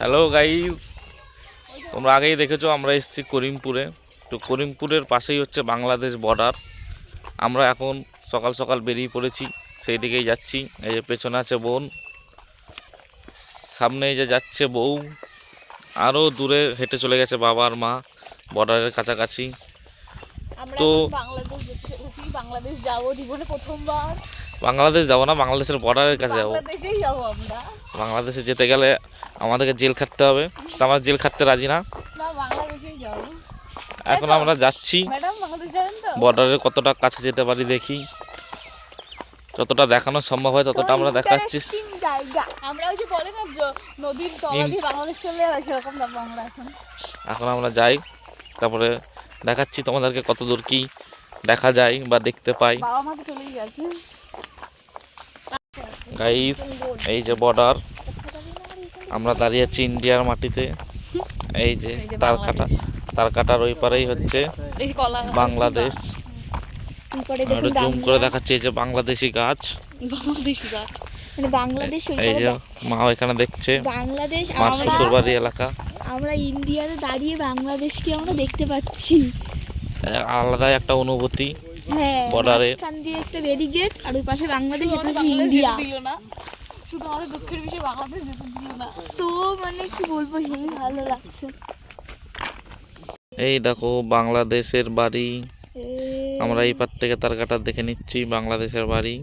Hello guys, তোমরা আগেই দেখেছো আমরা এসেছি করিমপুরে। তো করিমপুরের পাশেই হচ্ছে বাংলাদেশ বর্ডার। আমরা এখন সকাল সকাল বেরিয়ে পড়েছি, সেই দিকেই যাচ্ছি। এই যে পেছনে আছে বোন, সামনে এই যে যাচ্ছে বউ, আরও দূরে হেঁটে চলে গেছে বাবা আর মা বর্ডারের কাছাকাছি। তো বাংলাদেশ যাবো জীবনে প্রথমবার। বাংলাদেশ যাবো না, বাংলাদেশের বর্ডারের কাছে যাবো। বাংলাদেশেই যাবো আমরা। বাংলাদেশে যেতে গেলে আমাদেরকে জেল খাটতে হবে, তো আমরা জেল খাটতে রাজি না। বাংলাদেশেই যাবো। এখন আমরা যাচ্ছি ম্যাডাম বাংলাদেশ যাবেন তো? বর্ডারের কতটা কাছে যেতে পারি দেখি, যতটা দেখানো সম্ভব হয় ততটা আমরা দেখাচ্ছি। আমরা ওই যে বলে না নদীর তলা দিয়ে বাংলাদেশ চলে যাবে, সেরকম যাবো আমরা এখন আমরা যাই, তারপরে দেখাচ্ছি তোমাদেরকে কত দূর কি দেখা যায় বা দেখতে পাই। বাবা মা তো চলেই গেছে। গাইস, এই যে বর্ডার, আমরা দাঁড়িয়ে আছি ইন্ডিয়ার মাটিতে। এই যে তার কাটার ওই পারেই হচ্ছে বাংলাদেশ। একটু জুম করে দেখাচ্ছি, এই যে বাংলাদেশি গাছ, মানে বাংলাদেশ। এই যে মা এখানে দেখছে বাংলাদেশ মার শ্বশুর বাড়ি এলাকা। আমরা ইন্ডিয়াতে দাঁড়িয়ে বাংলাদেশকে আমরা দেখতে পাচ্ছি। আলাদাই একটা অনুভূতি। হ্যাঁ, বর্ডারে মাঝখান দিয়ে একটা ব্যারিকেড, আর ওই পাশে বাংলাদেশ, এর পাশে ইন্ডিয়া। শুধু আমাদের দুঃখের বিষয় বাংলাদেশ যেতে দিল না। তো মানে কি বলবো, হেবি ভালো লাগছে। এই দেখো বাংলাদেশের বাড়ি, আমরা এই পার থেকে তার কাটা দেখে নিচ্ছি বাংলাদেশের বাড়ি।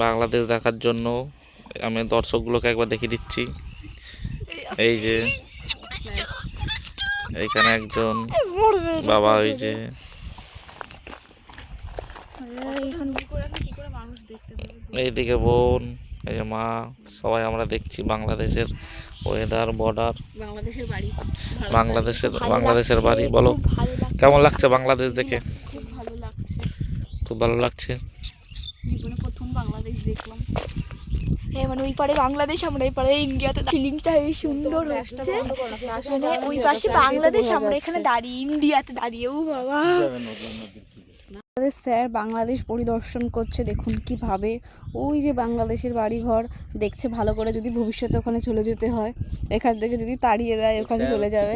বাংলাদেশ দেখার জন্য আমি দর্শকগুলোকে একবার দেখিয়ে দিচ্ছি। এই যে এইখানে একজন বাবা, ওই যে এইদিকে বোন, এই যে মা, সবাই আমরা দেখছি বাংলাদেশের ওয়েদার, বর্ডার, বাংলাদেশের বাড়ি। বলো কেমন লাগছে বাংলাদেশ দেখে? খুব ভালো লাগছে। জীবনে প্রথম বাংলাদেশ দেখলাম। হ্যাঁ, মানে ওই পারে বাংলাদেশ, আমরা এই পারে ইন্ডিয়াতে। ফিলিংসটা হেবি সুন্দর হচ্ছে। মানে ওই পাশে বাংলাদেশ, আমরা এখানে দাঁড়িয়ে ইন্ডিয়াতে দাঁড়িয়ে। ও বাবা, স্যার বাংলাদেশ পরিদর্শন করছে, দেখুন কিভাবে ওই যে বাংলাদেশের বাড়িঘর দেখছে ভালো করে। যদি ভবিষ্যতে ওখানে চলে যেতে হয়, এখান থেকে যদি তাড়িয়ে দেয় ওখানে চলে যাবে।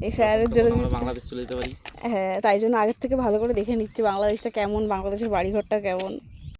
এই স্যারের জন্য বাংলাদেশ চলে যেতে পারি। হ্যাঁ, তাই জন্য আগের থেকে ভালো করে দেখে নিচ্ছে বাংলাদেশটা কেমন, বাংলাদেশের বাড়িঘরটা কেমন।